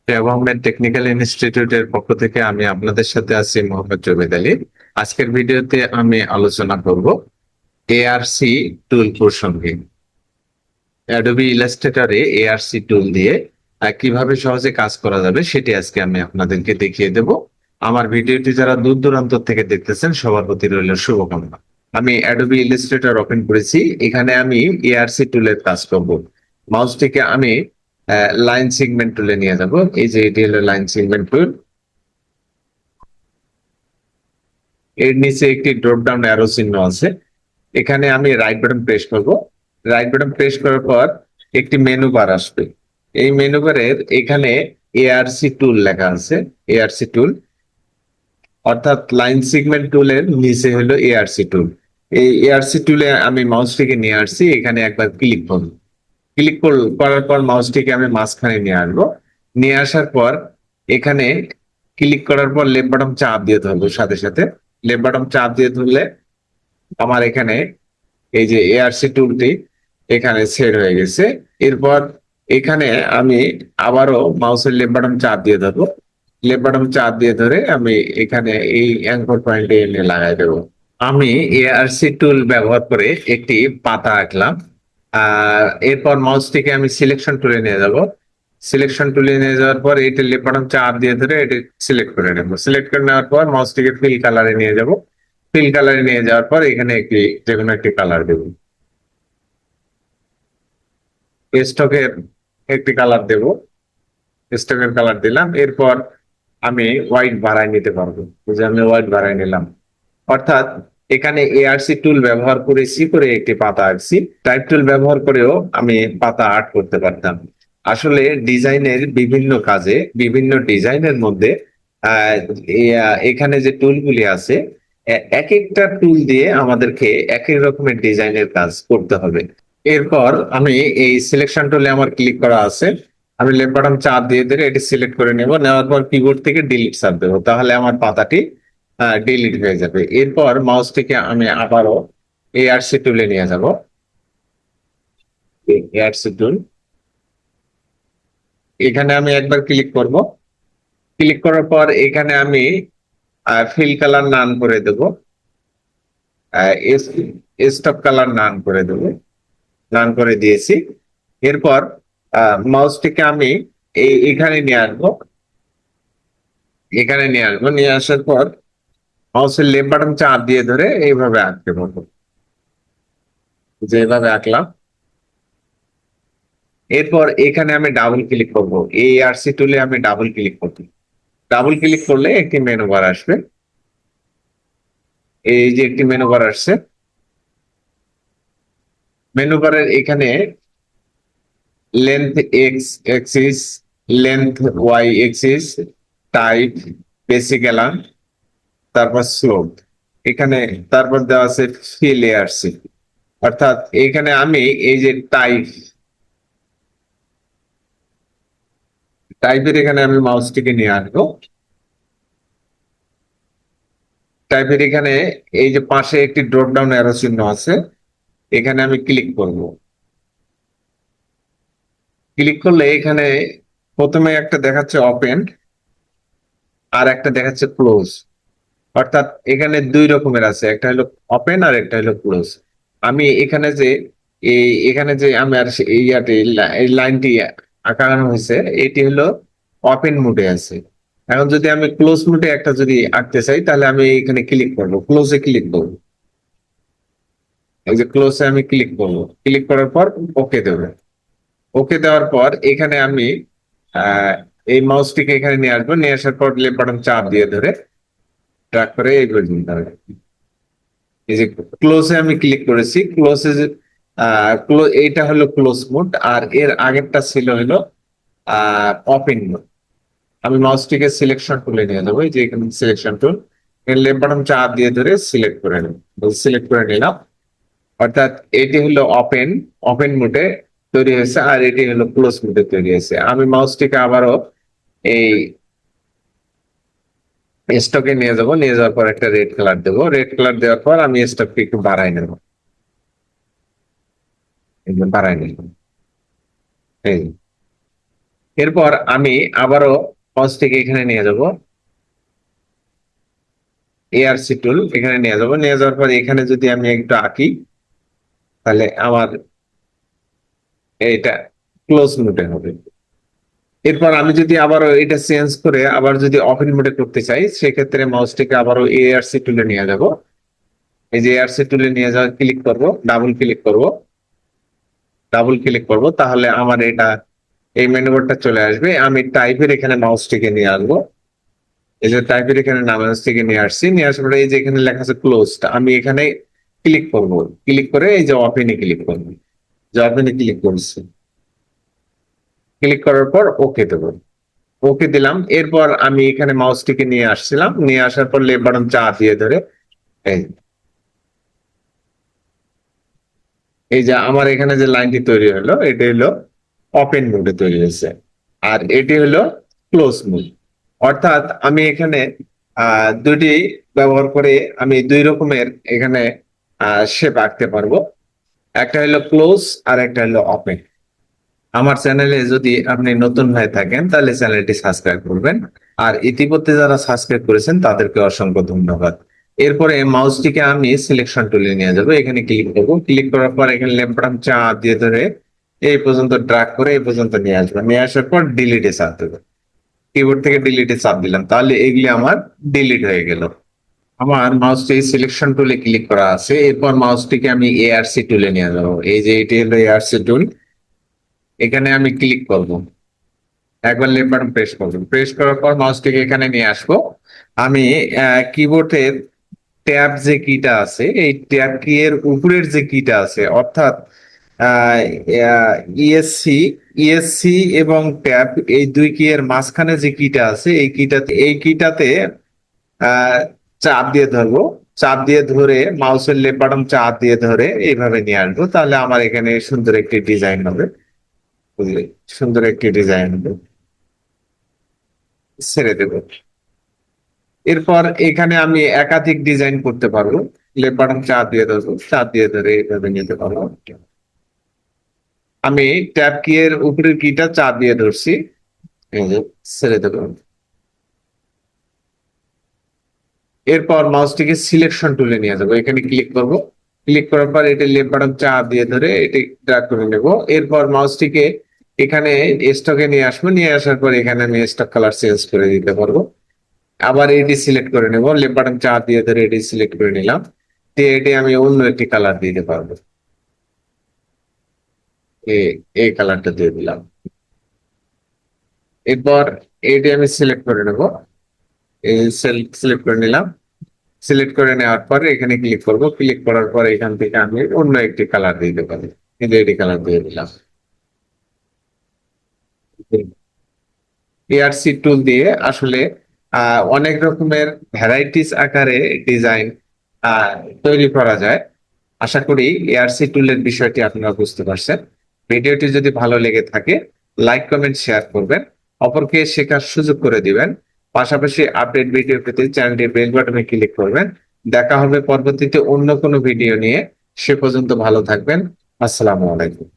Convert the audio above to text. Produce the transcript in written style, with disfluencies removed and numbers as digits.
Sheikh Ahmed technical ইনস্টিটিউটের পক্ষ থেকে আমি আপনাদের সাথে আছি মোহাম্মদ জবেদ আলী। আজকের ভিডিওতে আমি আলোচনা করব এআরসি টুল প্রসঙ্গে। অ্যাডোবি ইলাস্ট্রেটরে এআরসি টুল দিয়ে কিভাবে সহজে কাজ করা যাবে সেটি আজকে আমি আপনাদেরকে দেখিয়ে দেব। আমার ভিডিওটি যারা দূর দূরান্ত থেকে দেখতেছেন সবার প্রতি রইল শুভকামনা। আমি অ্যাডোবি ইলাস্ট্রেটর ওপেন করেছি, এখানে আমি এআরসি টুলের কাজ করব। মাউসটিকে আমি লাইন সেগমেন্ট টুলে নিয়ে যাব। এই যে এটি হলো লাইন সেগমেন্ট টুল। এর নিচে একটি ড্রপ ডাউন অ্যারো চিহ্ন আছে, এখানে আমি রাইট বাটন প্রেস করব। রাইট বাটন প্রেস করার পর একটি মেনু বার আসবে। এই মেনু বারের এখানে এআরসি টুল লেখা আছে। এআরসি টুল অর্থাৎ লাইন সেগমেন্ট টুলের নিচে হলো এআরসি টুল। এই এআরসি টুলে আমি মাউসটিকে নিয়ে আসছি, এখানে একবার ক্লিক করব। ক্লিক করার পর মাউসটিকে আমি মাঝখানে নিয়ে আসবো। নিয়ে আসার পর এখানে ক্লিক করার পর লেফট বাটন চাপ দিয়ে ধরবো, সাথে সাথে লেফট বাটন চাপ দিয়ে ধরলে আমার এখানে এই যে এআরসি টুলটি এখানে সেট হয়ে গেছে। এরপর এখানে আমি আবারও মাউসের লেফট বাটন চাপ দিয়ে ধরবো। লেফট বাটন চাপ দিয়ে ধরে আমি এখানে এই অ্যাঙ্কর পয়েন্টে এনে লাগাই দেবো। আমি এআরসি টুল ব্যবহার করে একটি পাতা আঁকলাম। এরপর মাউসটিকে আমি সিলেকশন টুলে নিয়ে যাব। সিলেকশন টুলে নিয়ে যাওয়ার পর এটা লেফট বাটন চাপ দিয়ে ধরে এটা সিলেক্ট করে নেব। সিলেক্ট করে নেওয়ার পর মাউসটিকে ফিল কালারে নিয়ে যাব। ফিল কালারে নিয়ে যাওয়ার পর এখানে একটি যে কোনো একটি কালার দেব। স্টকের একটি কালার দেব। স্টকের কালার দিলাম। এরপর আমি হোয়াইট বাড়াই নিতে পারবো, যে আমি হোয়াইট বাড়াই নিলাম। অর্থাৎ এখানে এআরসি টুল ব্যবহার করেছি করে একটি পাতা আঁকছি। টাইপ টুল ব্যবহার করেও আমি পাতা আর্ট করতে পারতাম। আসলে ডিজাইনের বিভিন্ন কাজে বিভিন্ন ডিজাইনের মধ্যে আহ, এখানে যে টুলগুলি আছে, এক একটা টুল দিয়ে আমাদেরকে এক এক রকমের ডিজাইনের কাজ করতে হবে। এরপর আমি এই সিলেকশন টুলে আমার ক্লিক করা আছে, আমি লেফট বাটন চাপ দিয়ে ধরে এটি সিলেক্ট করে নেব। নেওয়ার পর কিবোর্ড থেকে ডিলিট চাপ দেবো, তাহলে আমার পাতাটি ডিলিট হয়ে যাবে। এরপর মাউসটিকে আমি আবারও এআরসি টুলে নিয়ে যাব। এআরসি টুল এখানে আমি একবার ক্লিক করব। ক্লিক করার পর এখানে আমি ফিল কালার নান করে দেব। স্টপ কালার নান করে দেব। নান করে দিয়েছি। এরপর মাউসটিকে আমি এখানে নিয়ে আসবো। এখানে নিয়ে আসবো, নিয়ে আসার পর মাউসের লেফট বাটন চাপ দিয়ে ধরে এইভাবে আঁকতে পারবো, যেভাবে আঁকলাম। এরপর এখানে আমি ডাবল ক্লিক করব। এই আরসি টুলে আমি ডাবল ক্লিক করব। ডাবল ক্লিক করলে একটি মেনু বার আসবে। এই যে একটি মেনু বার আসছে। মেনু বারের এখানে length X axis, length Y axis, type, basic অ্যালান, তারপর স্লোপ। এখানে তারপর দেওয়া আছে ফিল এআরসি। অর্থাৎ এখানে আমি এই যে টাইপের এখানে আমি মাউসটিকে নিয়ে আসবো। টাইপের এখানে এই যে পাশে একটি ড্রপ ডাউন অ্যারো চিহ্ন আছে, এখানে আমি ক্লিক করব। ক্লিক করলে এখানে প্রথমে একটা দেখাচ্ছে ওপেন, আর একটা দেখাচ্ছে ক্লোজ। অর্থাৎ এখানে দুই রকমের আছে, একটা হলো ওপেন আর একটা হলো ক্লোজ। আমি এখানে যে এখানে যে আমার এই লাইনটি আঁকানো হয়েছে, এটি হলো ওপেন মোডে আছে। এখন যদি আমি ক্লোজ মোডে একটা যদি আঁকতে চাই, তাহলে আমি এখানে ক্লিক করব, ক্লোজে ক্লিক করব। এই যে ক্লোজে আমি ক্লিক করব। ক্লিক করার পর ওকে দেবো। ওকে দেওয়ার পর এখানে আমি আহ এই মাউসটিকে এখানে নিয়ে আসবো। নিয়ে আসার পর লেফট বাটন চাপ দিয়ে ধরে ট্র্যাক করে এই পর্যন্ত হবে। এই যে ক্লোজে আমি ক্লিক করেছি। ক্লোজে এইটা হলো ক্লোজ মোড, আর এর আগেরটা ছিল হলো ওপেন মোড। আমি মাউসটিকে সিলেকশন টুলে নিয়ে যাবো, এই যে এখানে সিলেকশন টুল, লেফট বাটন চাপ দিয়ে ধরে সিলেক্ট করে নেব। সিলেক্ট করে নিলাম। অর্থাৎ এটি হলো ওপেন ওপেন মোডে তৈরি হয়েছে, আর এটি হলো ক্লোজ মোডে তৈরি হয়েছে। আমি মাউসটিকে আবারও এই স্টকে নিয়ে যাব। নিয়ে যাওয়ার পর একটা রেড কালার দেবো। রেড কালার দেওয়ার পর আমি স্টককে একটু বাড়াই নেব। বাড়াই নেব। এই এরপর আমি আবারও মাউসটিকে এখানে নিয়ে যাব, এআরসি টুল এখানে নিয়ে যাব, নিয়ে যাওয়ার পর এখানে যদি আমি একটু আঁকি তাহলে আমার এটা ক্লোজ মোডে হবে। এরপর আমি যদি আবারও এটা চেঞ্জ করে আবার যদি ওপেন মোডে করতে চাই, সেক্ষেত্রে মাউসটিকে আবারও এআরসি টুলে নিয়ে যাব। এই যে এআরসি টুলে নিয়ে যাওয়া ক্লিক করব, ডাবল ক্লিক করব, ডাবল ক্লিক করব, তাহলে আমার এটা এই মেনু বারটা চলে আসবে। আমি টাইপের এখানে মাউসটিকে নিয়ে আসবো, এই যে টাইপের এখানে মাউসটিকে নিয়ে আসছি, নিয়ে আসার পরে এই যে এখানে লেখা আছে ক্লোজড, আমি এখানে ক্লিক করব, ক্লিক করে এই যে ওপেনে ক্লিক করব, যে ওপেনে ক্লিক করছি, ক্লিক করার পর ওকে দেবো, ওকে দিলাম। এরপর আমি এখানে মাউসটিকে নিয়ে আসছিলাম, নিয়ে আসার পর লেফট বাটন চাপ দিয়ে ধরে এই এই যে আমার এখানে যে লাইনটি তৈরি হলো, এটি হলো ওপেন মোডে তৈরি হয়েছে, আর এটি হলো ক্লোজ মোড। অর্থাৎ আমি এখানে দুটি ব্যবহার করে আমি দুই রকমের এখানে শেপ আঁকতে পারবো, একটা হলো ক্লোজ আর একটা হলো ওপেন। আমার চ্যানেলে যদি আপনি নতুন হয়ে থাকেন তাহলে চ্যানেলটি সাবস্ক্রাইব করবেন, আর ইতিমধ্যে যারা সাবস্ক্রাইব করেছেন তাদেরকে অসংখ্য ধন্যবাদ। এরপরে মাউসটিকে আমি সিলেকশন টুলে নিয়ে যাব, এখানে ক্লিক করব, ক্লিক করার পর এখানে লেফট বাটন চাপ দিয়ে ধরে এই পর্যন্ত ড্র্যাগ করে এই পর্যন্ত নিয়ে আসবেন, নিয়ে আসার পর ডিলিটে চাপ দেবো, কিবোর্ড থেকে ডিলিটে চাপ দিলাম, তাহলে এগুলি আমার ডিলিট হয়ে গেল। আমার মাউসটি সিলেকশন টুলে ক্লিক করা আছে, এরপর মাউসটিকে আমি এআরসি টুলে নিয়ে যাবো, এই যে এটি হলো এআরসি টুল, এখানে আমি ক্লিক করব, একবার লেফট বাটন প্রেস করবেন, প্রেস করার পর মাউসটিকে এখানে নিয়ে আসবো। আমি কিবোর্ডের ট্যাব যে কিটা আছে, এই ট্যাব কি এর উপরের যে কিটা আছে, অর্থাৎ ইএসসি ইএসসি এবং ট্যাব, এই দুই কি এর মাঝখানে যে কিটা আছে, এই কিটাতে আহ চাপ দিয়ে ধরবো, চাপ দিয়ে ধরে মাউসের লেফট বাটন চাপ দিয়ে ধরে এইভাবে নিয়ে আসবো, তাহলে আমার এখানে সুন্দর একটি ডিজাইন হবে, বুঝলে, সুন্দর একটি ডিজাইন হবে। ছেড়ে দেবো। এরপর এখানে আমি একাধিক ডিজাইন করতে পারবো, লেফট বাটন চাপ দিয়ে ধরবো, চাপ দিয়ে ধরে এইভাবে নিতে পারবো। আমি ট্যাব কি এর উপরের কিটা চাপ দিয়ে ধরছি, এই যে ছেড়ে দেবো। এরপর মাউসটিকে সিলেকশন টুলে নিয়ে যাবো, এখানে ক্লিক করব, ক্লিক করার পর এটি লেফট বাটন চাপ দিয়ে ধরে এটি ড্র্যাগ করে নেব। এরপর মাউসটিকে এখানে স্টকে নিয়ে আসবো, নিয়ে আসার পর এখানে আমি স্টক কালার চেঞ্জ করে দিতে পারবো। আবার এটি সিলেক্ট করে নেব, লেফট বাটন চাপ দিয়ে ধরে এটি সিলেক্ট করে নিলাম, দিয়ে এটি আমি অন্য একটি কালার দিতে পারবো, এই কালারটা দিয়ে দিলাম। এরপর এটি আমি সিলেক্ট করে নেব, এই সিলেক্ট করে নিলাম, সিলেক্ট করে নেওয়ার পরে এখানে ক্লিক করব, ক্লিক করার পরে এখান থেকে আমি অন্য একটি কালার দিতে পারি, কিন্তু এটি কালার দিয়ে দিলাম। এআরসি টুল দিয়ে আসলে অনেক রকমের ভ্যারাইটিস আকারে ডিজাইন তৈরি করা যায়। আশা করি এআরসি টুলের বিষয়টি আপনারা বুঝতে পারছেন। ভিডিওটি যদি ভালো লেগে থাকে লাইক কমেন্ট শেয়ার করবেন, অপরকে শেখার সুযোগ করে দিবেন। পাশাপাশি আপডেট ভিডিও পেতে চ্যানেলটি বেল বাটনে ক্লিক করবেন। দেখা হবে পরবর্তীতে অন্য কোনো ভিডিও নিয়ে, সে পর্যন্ত ভালো থাকবেন। আসসালামু আলাইকুম।